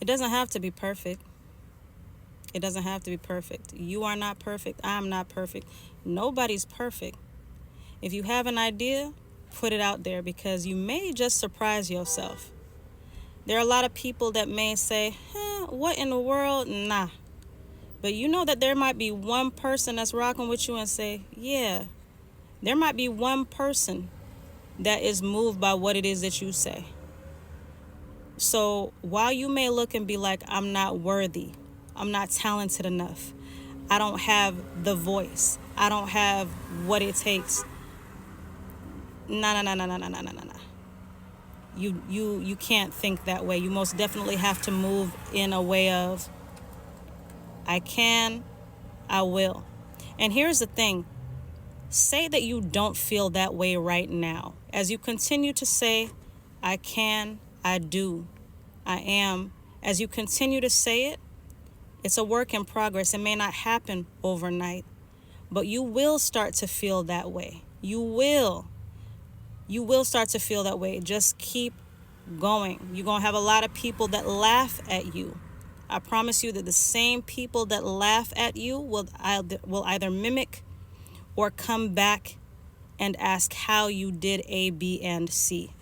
It doesn't have to be perfect. It doesn't have to be perfect. You are not perfect. I'm not perfect. Nobody's perfect. If you have an idea, put it out there because you may just surprise yourself. There are a lot of people that may say, what in the world? Nah. But you know that there might be one person that's rocking with you and say, yeah. There might be one person that is moved by what it is that you say. So while you may look and be like, I'm not worthy, I'm not talented enough, I don't have the voice, I don't have what it takes. Nah. You can't think that way. You most definitely have to move in a way of, I can, I will. And here's the thing. Say that you don't feel that way right now. As you continue to say, I can, I do, I am. As you continue to say it, it's a work in progress. It may not happen overnight, but you will start to feel that way. You will start to feel that way. Just keep going. You're going to have a lot of people that laugh at you. I promise you that the same people that laugh at you will either mimic or come back and ask how you did A, B, and C.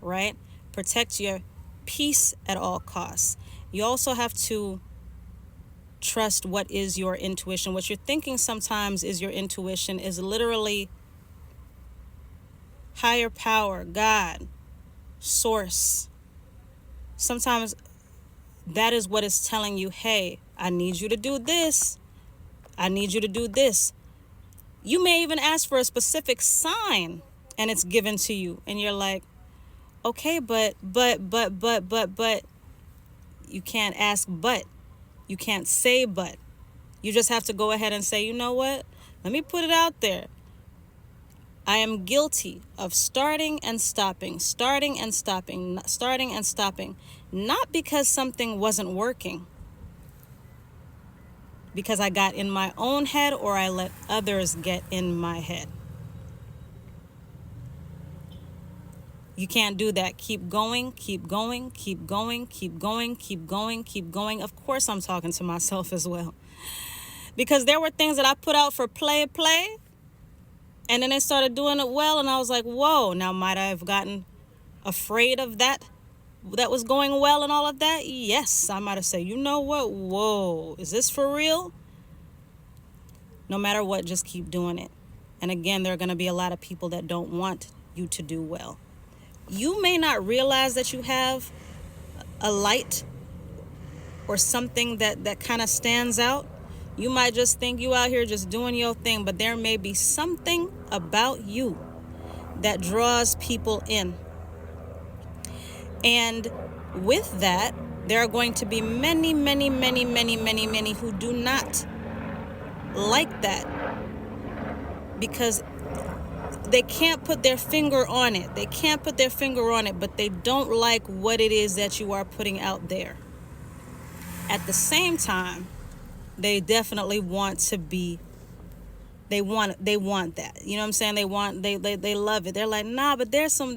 Right? Protect your peace at all costs. You also have to trust what is your intuition. What you're thinking sometimes is your intuition is literally higher power, God, source. Sometimes that is what is telling you, hey, I need you to do this. I need you to do this. You may even ask for a specific sign and it's given to you. And you're like, okay, but. You can't ask but. You can't say but. You just have to go ahead and say, you know what? Let me put it out there. I am guilty of starting and stopping. Not because something wasn't working. Because I got in my own head or I let others get in my head. You can't do that. Keep going. Of course, I'm talking to myself as well. Because there were things that I put out for play. And then they started doing it well. And I was like, whoa, now might I have gotten afraid of that was going well and all of that? Yes, I might have said, you know what? Whoa, is this for real? No matter what, just keep doing it. And again, there are going to be a lot of people that don't want you to do well. You may not realize that you have a light or something that kind of stands out. You might just think you out here just doing your thing, but there may be something about you that draws people in. And with that, there are going to be many who do not like that because they can't put their finger on it. But they don't like what it is that you are putting out there. At the same time, they definitely want to be, they want that. You know what I'm saying? They love it. They're like, nah, but there's some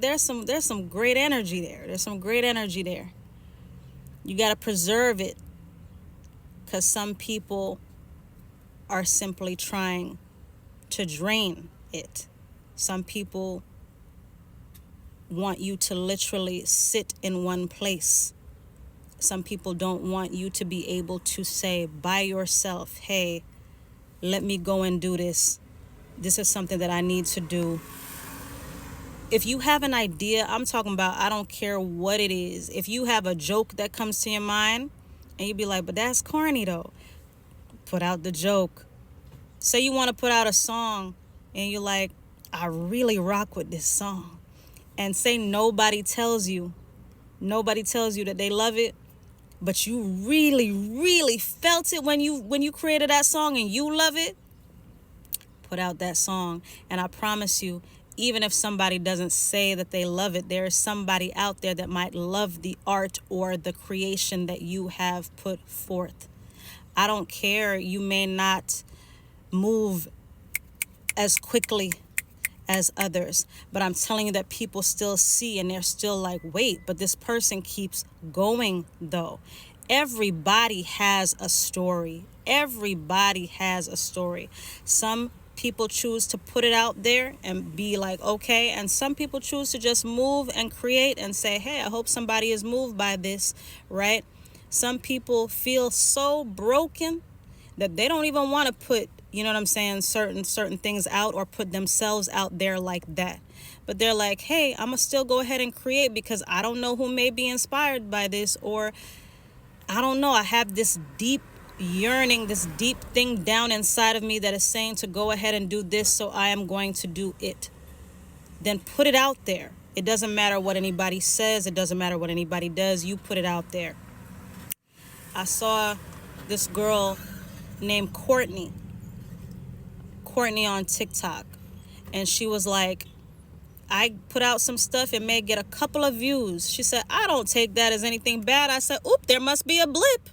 great energy there. There's some great energy there. You got to preserve it because some people are simply trying to drain it. Some people want you to literally sit in one place. Some people don't want you to be able to say by yourself, hey, let me go and do this. This is something that I need to do. If you have an idea, I'm talking about, I don't care what it is. If you have a joke that comes to your mind and you be like, but that's corny though. Put out the joke. Say you want to put out a song and you're like, I really rock with this song. And say nobody tells you that they love it, but you really felt it when you created that song and you love it. Put out that song. And I promise you, even if somebody doesn't say that they love it, there is somebody out there that might love the art or the creation that you have put forth. I don't care. You may not move as quickly as others. But I'm telling you that people still see and they're still like, wait, but this person keeps going though. Everybody has a story. Everybody has a story. Some people choose to put it out there and be like, okay. And some people choose to just move and create and say, hey, I hope somebody is moved by this, right? Some people feel so broken that they don't even want to put, you know what I'm saying, certain things out or put themselves out there like that. But they're like, hey, I'm going to still go ahead and create because I don't know who may be inspired by this, or I don't know, I have this deep yearning, this deep thing down inside of me that is saying to go ahead and do this, so I am going to do it. Then put it out there. It doesn't matter what anybody says. It doesn't matter what anybody does. You put it out there. I saw this girl named Courtney on TikTok, and she was like, I put out some stuff, it may get a couple of views. She said, I don't take that as anything bad. I said, oop, there must be a blip.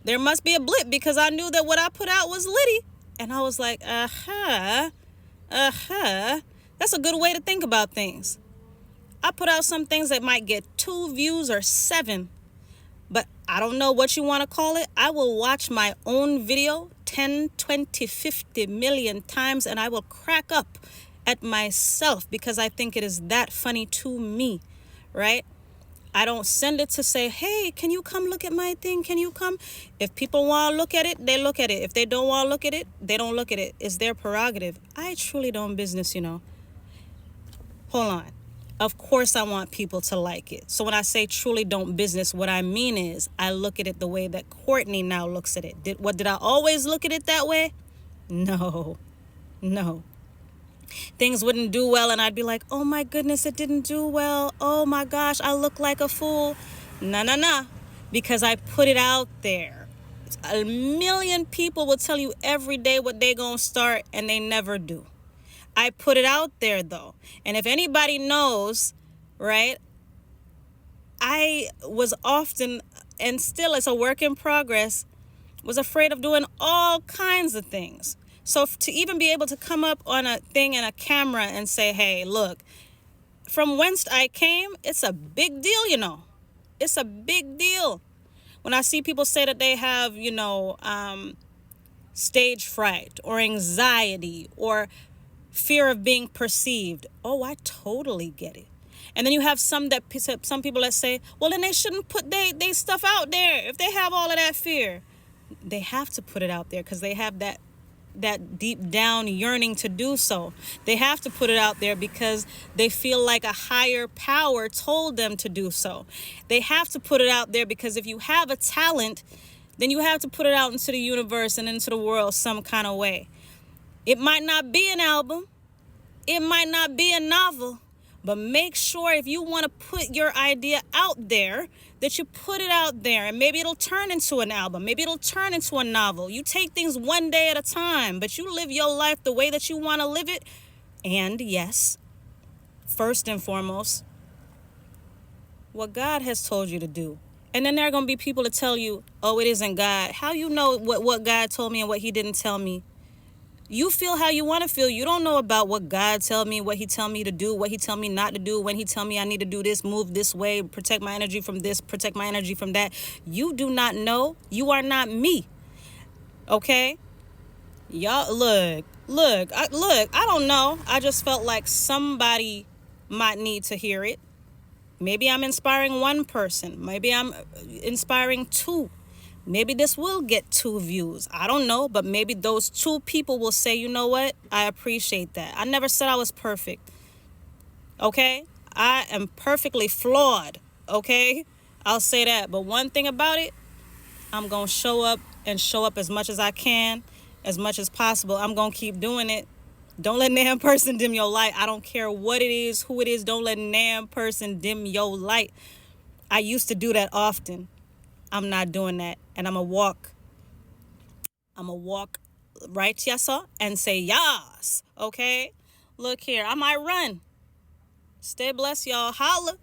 There must be a blip, because I knew that what I put out was litty. And I was like, That's a good way to think about things. I put out some things that might get 2 views or 7, but I don't know what you want to call it. I will watch my own video 10, 20, 50 million times, and I will crack up at myself because I think it is that funny to me, right? I don't send it to say, hey, can you come look at my thing? Can you come? If people want to look at it, they look at it. If they don't want to look at it, they don't look at it. It's their prerogative. I truly don't business, Hold on. Of course I want people to like it. So when I say truly don't business, what I mean is I look at it the way that Courtney now looks at it. Did I always look at it that way? No. Things wouldn't do well and I'd be like, oh my goodness, it didn't do well. Oh my gosh, I look like a fool. Nah. Because I put it out there. A million people will tell you every day what they gonna start and they never do. I put it out there though. And if anybody knows, right, I was often, and still it's a work in progress, was afraid of doing all kinds of things. So to even be able to come up on a thing and a camera and say, hey, look, from whence I came, it's a big deal, It's a big deal. When I see people say that they have, stage fright or anxiety or fear of being perceived. Oh, I totally get it. And then you have some people that say, well, then they shouldn't put they stuff out there if they have all of that fear. They have to put it out there because they have that deep down yearning to do so. They have to put it out there because they feel like a higher power told them to do so. They have to put it out there because if you have a talent, then you have to put it out into the universe and into the world some kind of way. It might not be an album. It might not be a novel. But make sure if you want to put your idea out there, that you put it out there. And maybe it'll turn into an album. Maybe it'll turn into a novel. You take things one day at a time, but you live your life the way that you want to live it. And yes, first and foremost, what God has told you to do. And then there are going to be people to tell you, oh, it isn't God. How you know what God told me and what he didn't tell me? You feel how you want to feel. You don't know about what God tell me, what he tell me to do, what he tell me not to do, when he tell me I need to do this, move this way, protect my energy from this, protect my energy from that. You do not know. You are not me. Okay? Y'all, look, I don't know. I just felt like somebody might need to hear it. Maybe I'm inspiring one person. Maybe I'm inspiring 2. Maybe this will get 2 views. I don't know, but maybe those 2 people will say, you know what? I appreciate that. I never said I was perfect. Okay? I am perfectly flawed. Okay? I'll say that. But one thing about it, I'm going to show up as much as I can, as much as possible. I'm going to keep doing it. Don't let damn person dim your light. I don't care what it is, who it is. Don't let damn person dim your light. I used to do that often. I'm not doing that. And I'm going to walk right to y'all and say, yas. Okay? Look here. I might run. Stay blessed, y'all. Holla.